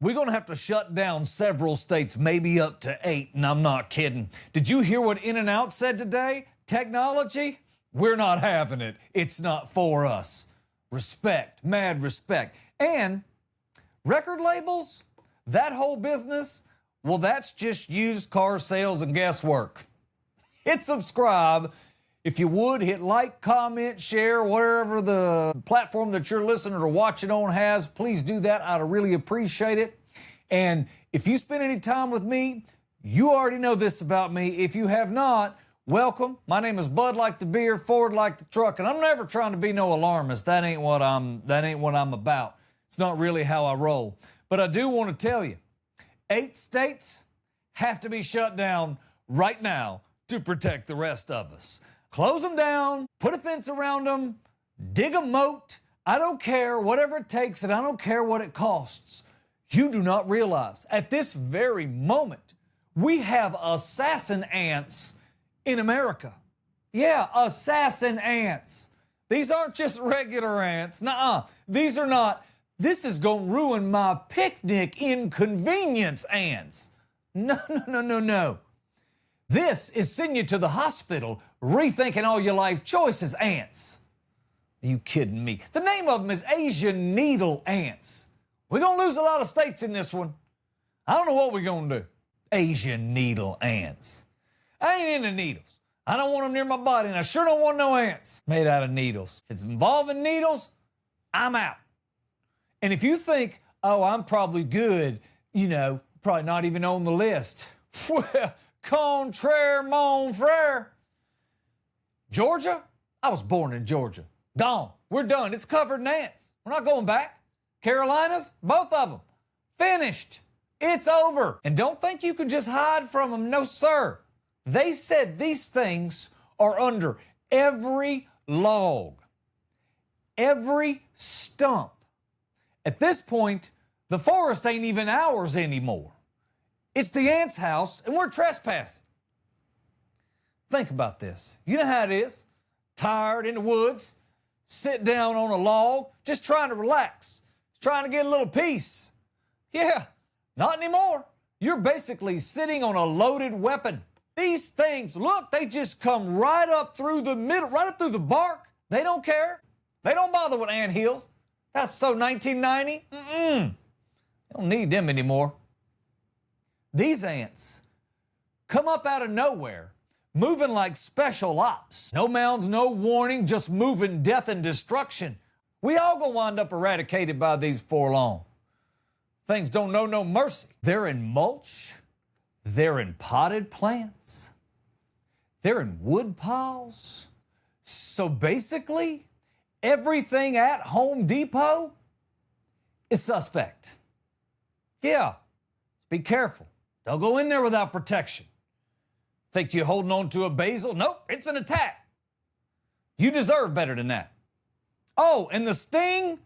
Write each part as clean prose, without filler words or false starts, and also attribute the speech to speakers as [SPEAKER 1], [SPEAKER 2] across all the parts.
[SPEAKER 1] We're going to have to shut down several states, maybe up to 8, and I'm not kidding. Did you hear what In-N-Out said today? Technology? We're not having it. It's not for us. Respect, mad respect. And record labels, that whole business, well, that's just used car sales and guesswork. Hit subscribe. If you would, hit like, comment, share, wherever the platform that you're listening or watching on has. Please do that. I'd really appreciate it. And if you spend any time with me, you already know this about me. If you have not, welcome. My name is Bud like the beer, Ford like the truck, and I'm never trying to be no alarmist. That ain't what I'm about. It's not really how I roll. But I do want to tell you, 8 states have to be shut down right now to protect the rest of us. Close them down, put a fence around them, dig a moat. I don't care, whatever it takes, and I don't care what it costs. You do not realize at this very moment, we have assassin ants in America. Yeah, assassin ants. These aren't just regular ants. Nuh-uh. These are not. This is going to ruin my picnic inconvenience ants. No. This is sending you to the hospital rethinking all your life choices ants. Are you kidding me? The name of them is Asian needle ants. We're going to lose a lot of states in this one. I don't know what we're going to do. Asian needle ants. I ain't into needles. I don't want them near my body, and I sure don't want no ants made out of needles. If it's involving needles, I'm out. And if you think, oh, I'm probably good, probably not even on the list. Well, contraire, mon frère. Georgia? I was born in Georgia. Gone. We're done. It's covered in ants. We're not going back. Carolinas? Both of them. Finished. It's over. And don't think you can just hide from them. No, sir. They said these things are under every log, every stump. At this point, the forest ain't even ours anymore. It's the ants' house, and we're trespassing. Think about this. You know how it is. Tired in the woods, sit down on a log, just trying to relax, trying to get a little peace. Yeah, not anymore. You're basically sitting on a loaded weapon. These things, look, they just come right up through the middle, right up through the bark. They don't care. They don't bother with ant hills. That's so 1990. They don't need them anymore. These ants come up out of nowhere, moving like special ops. No mounds, no warning, just moving death and destruction. We all gonna wind up eradicated by these before long. Things don't know no mercy. They're in mulch. They're in potted plants. They're in wood piles. So basically, everything at Home Depot is suspect. Yeah, be careful. Don't go in there without protection. Think you're holding on to a basil? Nope, it's an attack. You deserve better than that. Oh, and the sting?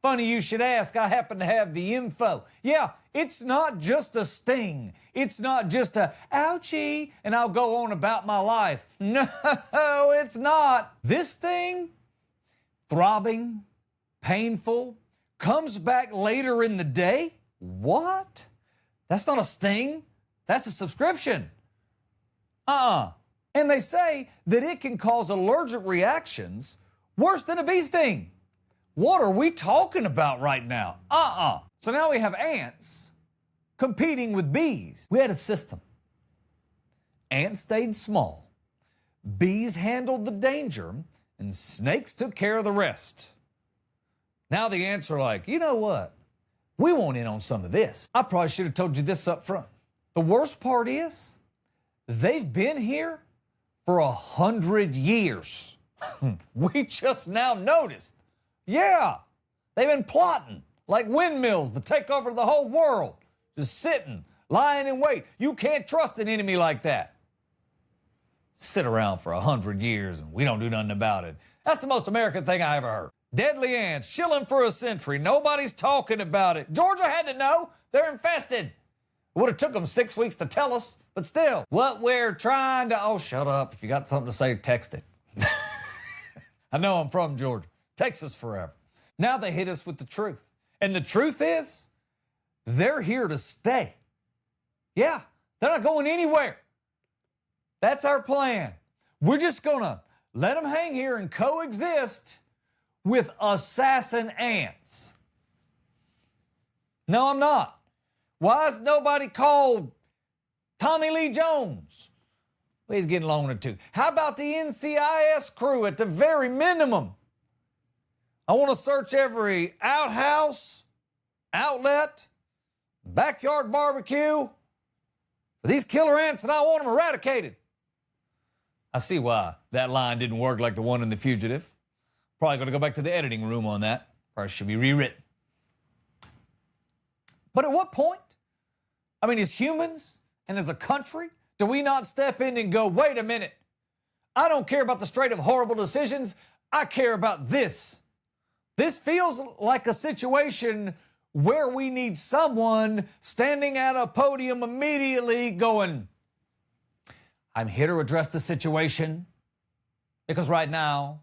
[SPEAKER 1] Funny you should ask. I happen to have the info. Yeah, it's not just a sting. It's not just a ouchie and I'll go on about my life. No, it's not. This thing, throbbing, painful, comes back later in the day. What? That's not a sting. That's a subscription. And they say that it can cause allergic reactions worse than a bee sting. What are we talking about right now? So now we have ants competing with bees. We had a system. Ants stayed small. Bees handled the danger, and snakes took care of the rest. Now the ants are like, you know what? We want in on some of this. I probably should have told you this up front. The worst part is, they've been here for 100 years. We just now noticed. Yeah, they've been plotting like windmills to take over the whole world. Just sitting, lying in wait. You can't trust an enemy like that. Sit around for 100 years and we don't do nothing about it. That's the most American thing I ever heard. Deadly ants chilling for a century. Nobody's talking about it. Georgia had to know. They're infested. It would have took them 6 weeks to tell us, but still. What we're trying to... Oh, shut up. If you got something to say, text it. I know I'm from Georgia. Texas forever. Now they hit us with the truth. And the truth is, they're here to stay. Yeah, they're not going anywhere. That's our plan. We're just going to let them hang here and coexist with assassin ants. No, I'm not. Why is nobody called Tommy Lee Jones? Well, he's getting along in it too. How about the NCIS crew at the very minimum? I want to search every outhouse, outlet, backyard barbecue for these killer ants, and I want them eradicated. I see why that line didn't work like the one in The Fugitive. Probably going to go back to the editing room on that. Probably should be rewritten. But at what point? I mean, as humans and as a country, do we not step in and go, wait a minute, I don't care about the straight of horrible decisions, I care about this. This feels like a situation where we need someone standing at a podium immediately going, I'm here to address the situation because right now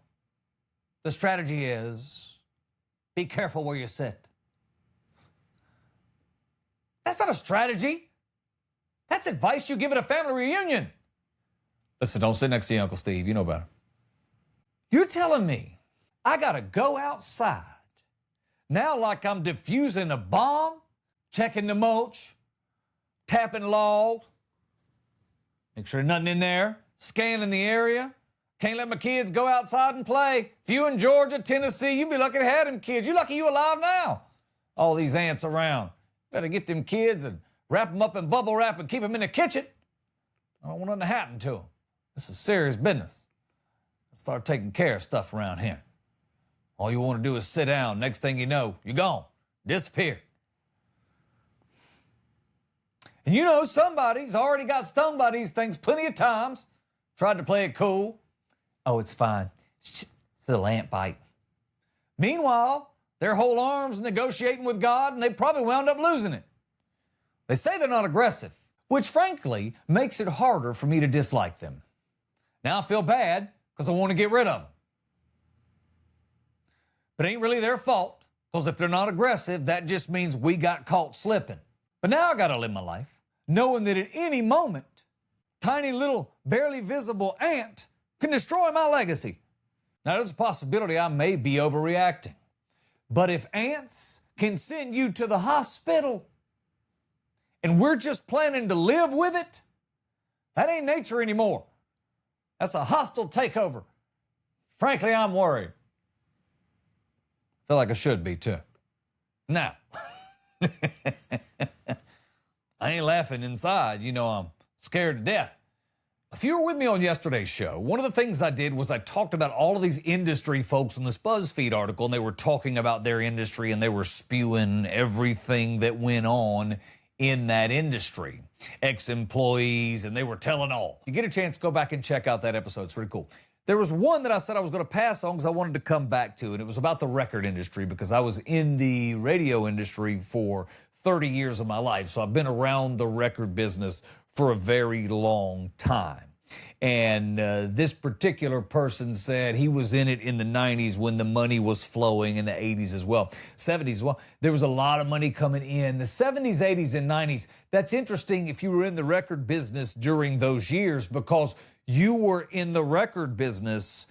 [SPEAKER 1] the strategy is be careful where you sit. That's not a strategy. That's advice you give at a family reunion. Listen, don't sit next to your Uncle Steve. You know better. You're telling me I got to go outside now like I'm defusing a bomb, checking the mulch, tapping logs, make sure nothing in there, scanning the area. Can't let my kids go outside and play. If you in Georgia, Tennessee, you be lucky to have them kids. You lucky you alive now. All these ants around. Better get them kids and wrap them up in bubble wrap and keep them in the kitchen. I don't want nothing to happen to them. This is serious business. Start taking care of stuff around here. All you want to do is sit down. Next thing you know, you're gone. Disappeared. And you know somebody's already got stung by these things plenty of times. Tried to play it cool. Oh, it's fine. It's a little ant bite. Meanwhile, their whole arms negotiating with God, and they probably wound up losing it. They say they're not aggressive, which frankly makes it harder for me to dislike them. Now I feel bad because I want to get rid of them. But it ain't really their fault, because if they're not aggressive, that just means we got caught slipping. But now I got to live my life knowing that at any moment, tiny little barely visible ant can destroy my legacy. Now there's a possibility I may be overreacting. But if ants can send you to the hospital and we're just planning to live with it, that ain't nature anymore. That's a hostile takeover. Frankly, I'm worried. Feel like I should be too. Now, I ain't laughing inside. You know, I'm scared to death. If you were with me on yesterday's show, one of the things I did was I talked about all of these industry folks in this BuzzFeed article, and they were talking about their industry, and they were spewing everything that went on in that industry. Ex-employees, and they were telling all. You get a chance, go back and check out that episode. It's pretty cool. There was one that I said I was going to pass on because I wanted to come back to, and it was about the record industry because I was in the radio industry for 30 years of my life. So I've been around the record business for a very long time. And this particular person said he was in it in the 90s when the money was flowing, in the 80s as well. 70s as well. There was a lot of money coming in. The 70s, 80s, and 90s, that's interesting if you were in the record business during those years because you were in the record business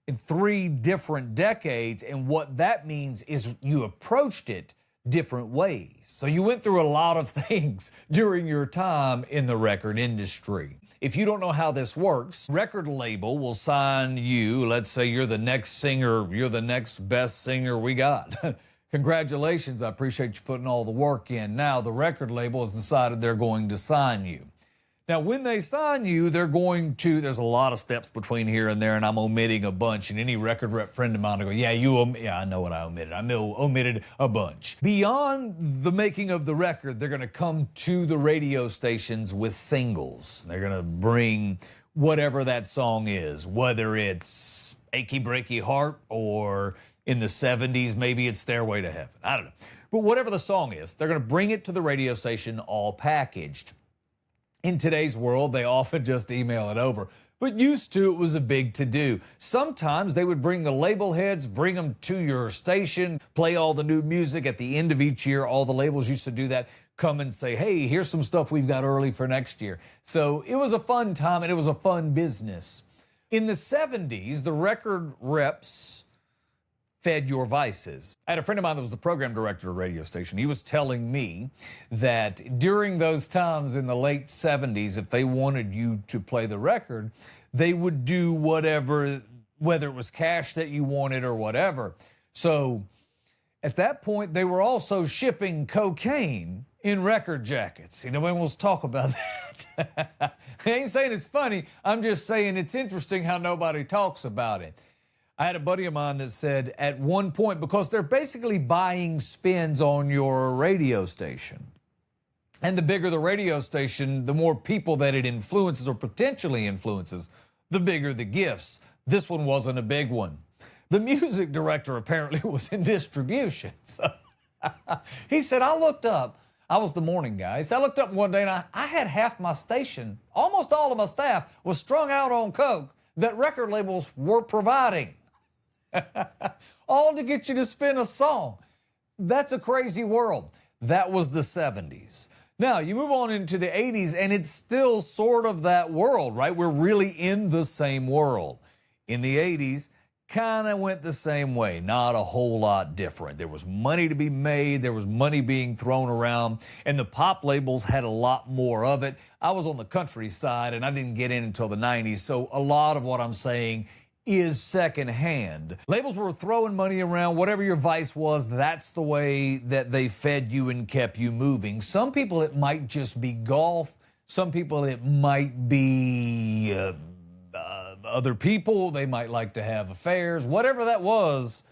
[SPEAKER 1] in 3 different decades. And what that means is you approached it different ways. So you went through a lot of things during your time in the record industry. If you don't know how this works, record label will sign you. Let's say you're the next singer, you're the next best singer we got. Congratulations, I appreciate you putting all the work in. Now the record label has decided they're going to sign you. Now, when they sign you, they're going to, there's a lot of steps between here and there, and I'm omitting a bunch. And any record rep friend of mine will go, yeah, I know what I omitted. I omitted a bunch. Beyond the making of the record, they're going to come to the radio stations with singles. They're going to bring whatever that song is, whether it's Achy Breaky Heart or in the 70s, maybe it's Stairway to Heaven. I don't know. But whatever the song is, they're going to bring it to the radio station all packaged. In today's world, they often just email it over. But used to, it was a big to-do. Sometimes they would bring the label heads, bring them to your station, play all the new music at the end of each year. All the labels used to do that. Come and say, hey, here's some stuff we've got early for next year. So it was a fun time and it was a fun business. In the 70s, the record reps fed your vices. I had a friend of mine that was the program director of a radio station. He was telling me that during those times in the late 70s, if they wanted you to play the record, they would do whatever, whether it was cash that you wanted or whatever. So at that point, they were also shipping cocaine in record jackets. You know, nobody wants to talk about that. I ain't saying it's funny. I'm just saying it's interesting how nobody talks about it. I had a buddy of mine that said at one point, because they're basically buying spins on your radio station, and the bigger the radio station, the more people that it influences or potentially influences, the bigger the gifts. This one wasn't a big one. The music director apparently was in distribution. So he said, I looked up, I was the morning guy. So I looked up one day and I had half my station, almost all of my staff was strung out on coke that record labels were providing. All to get you to spin a song. That's a crazy world. That was the 70s. Now, you move on into the 80s, and it's still sort of that world, right? We're really in the same world. In the 80s, kind of went the same way, not a whole lot different. There was money to be made, there was money being thrown around, and the pop labels had a lot more of it. I was on the country side, and I didn't get in until the 90s, so a lot of what I'm saying is secondhand. Labels were throwing money around. Whatever your vice was, that's the way that they fed you and kept you moving. Some people, it might just be golf. Some people, it might be other people. They might like to have affairs. Whatever that was,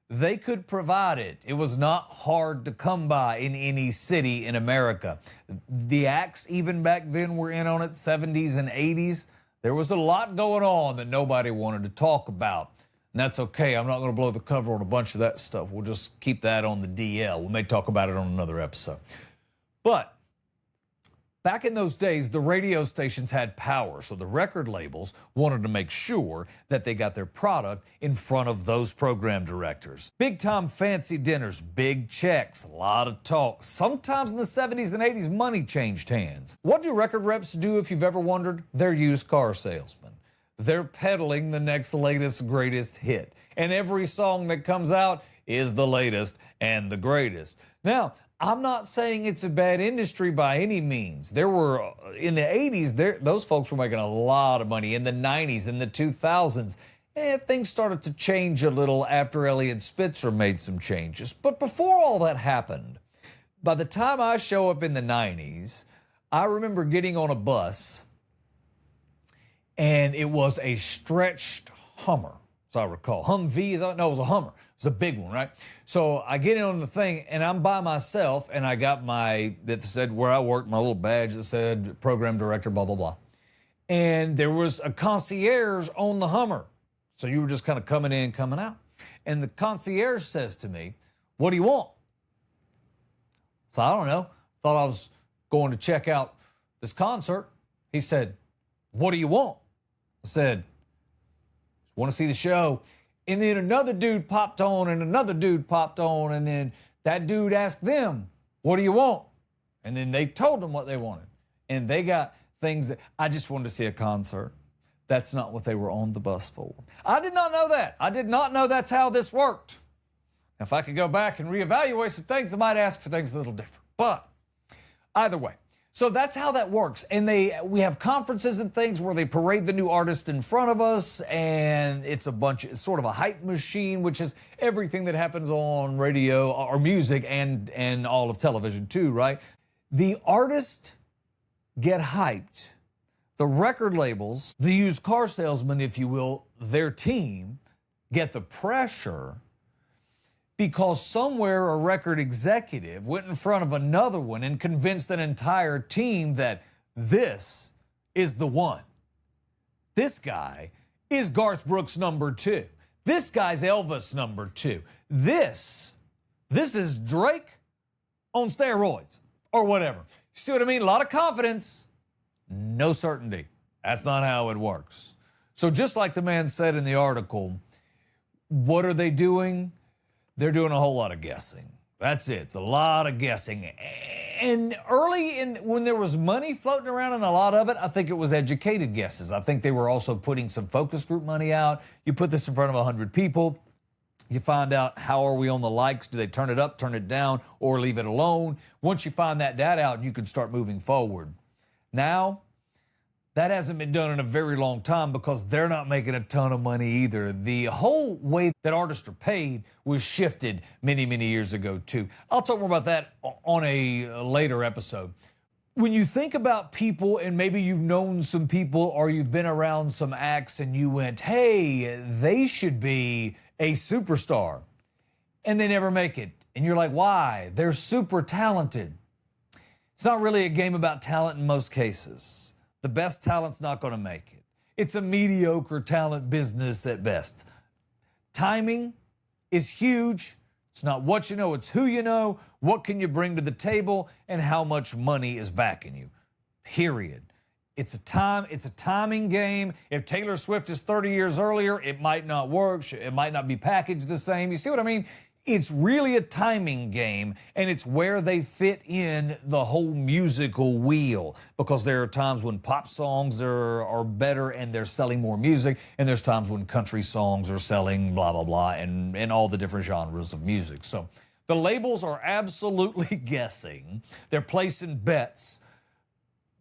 [SPEAKER 1] they could provide it. It was not hard to come by in any city in America. The acts, even back then, were in on it, 70s and 80s. There was a lot going on that nobody wanted to talk about. And that's okay. I'm not going to blow the cover on a bunch of that stuff. We'll just keep that on the DL. We may talk about it on another episode. But back in those days, the radio stations had power, so the record labels wanted to make sure that they got their product in front of those program directors. Big-time fancy dinners, big checks, a lot of talk. Sometimes in the 70s and 80s, money changed hands. What do record reps do, if you've ever wondered? They're used car salesmen. They're peddling the next latest, greatest hit. And every song that comes out is the latest and the greatest. Now, I'm not saying it's a bad industry by any means. There were, in the 80s, those folks were making a lot of money. In the 90s, in the 2000s, things started to change a little after Elliot Spitzer made some changes. But before all that happened, by the time I show up in the 90s, I remember getting on a bus, and it was a stretched Hummer, as I recall. Humvee, no, it was a Hummer. It was a big one, right? So I get in on the thing, and I'm by myself, and I got that said where I worked, my little badge that said program director, blah, blah, blah. And there was a concierge on the Hummer. So you were just kind of coming in, coming out. And the concierge says to me, what do you want? So I don't know. Thought I was going to check out this concert. He said, what do you want? I said, want to see the show. And then another dude popped on, and another dude popped on, and then that dude asked them, what do you want? And then they told them what they wanted. And they got things that, I just wanted to see a concert. That's not what they were on the bus for. I did not know that. I did not know that's how this worked. If I could go back and reevaluate some things, I might ask for things a little different. But either way, so that's how that works. And we have conferences and things where they parade the new artist in front of us, and it's sort of a hype machine, which is everything that happens on radio or music and all of television too, right? The artists get hyped. The record labels, the used car salesman, if you will, their team, get the pressure because somewhere a record executive went in front of another one and convinced an entire team that this is the one. This guy is Garth Brooks #2. This guy's Elvis #2. This is Drake on steroids or whatever. See what I mean? A lot of confidence, no certainty. That's not how it works. So just like the man said in the article, what are they doing? They're doing a whole lot of guessing. That's it. It's a lot of guessing. And when there was money floating around and a lot of it, I think it was educated guesses. I think they were also putting some focus group money out. You put this in front of 100 people. You find out how are we on the likes. Do they turn it up, turn it down, or leave it alone? Once you find that data out, you can start moving forward. Now, that hasn't been done in a very long time because they're not making a ton of money either. The whole way that artists are paid was shifted many, many years ago, too. I'll talk more about that on a later episode. When you think about people, and maybe you've known some people or you've been around some acts and you went, hey, they should be a superstar, and they never make it. And you're like, why? They're super talented. It's not really a game about talent in most cases. The best talent's not going to make it. It's a mediocre talent business at best. Timing is huge. It's not what you know, it's who you know, what can you bring to the table, and how much money is backing you. Period. It's a timing game. If Taylor Swift is 30 years earlier, it might not work. It might not be packaged the same. You see what I mean? It's really a timing game, and it's where they fit in the whole musical wheel, because there are times when pop songs are better and they're selling more music, and there's times when country songs are selling blah, blah, blah, and all the different genres of music. So the labels are absolutely guessing. They're placing bets.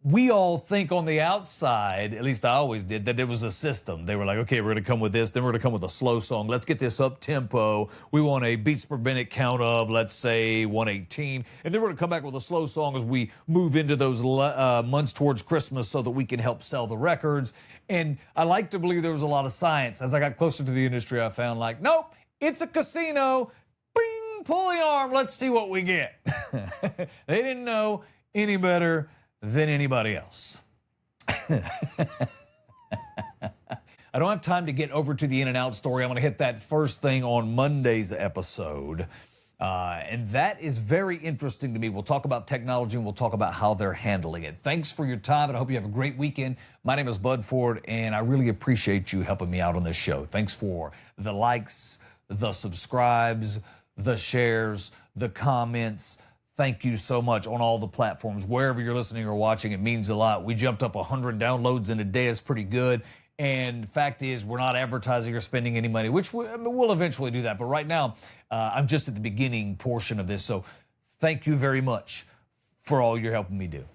[SPEAKER 1] We all think on the outside, at least I always did, that it was a system. They were like, okay, we're going to come with this, then we're going to come with a slow song. Let's get this up tempo. We want a beats per minute count of, let's say, 118. And then we're going to come back with a slow song as we move into those months towards Christmas so that we can help sell the records. And I like to believe there was a lot of science. As I got closer to the industry, I found like, nope, it's a casino. Bing, pull the arm. Let's see what we get. They didn't know any better than anybody else. I don't have time to get over to the In-N-Out story. I'm going to hit that first thing on Monday's episode. And that is very interesting to me. We'll talk about technology and we'll talk about how they're handling it. Thanks for your time, and I hope you have a great weekend. My name is Bud Ford, and I really appreciate you helping me out on this show. Thanks for the likes, the subscribes, the shares, the comments. Thank you so much on all the platforms. Wherever you're listening or watching, it means a lot. We jumped up 100 downloads in a day. It's pretty good. And the fact is, we're not advertising or spending any money, which we'll eventually do that. But right now, I'm just at the beginning portion of this. So thank you very much for all you're helping me do.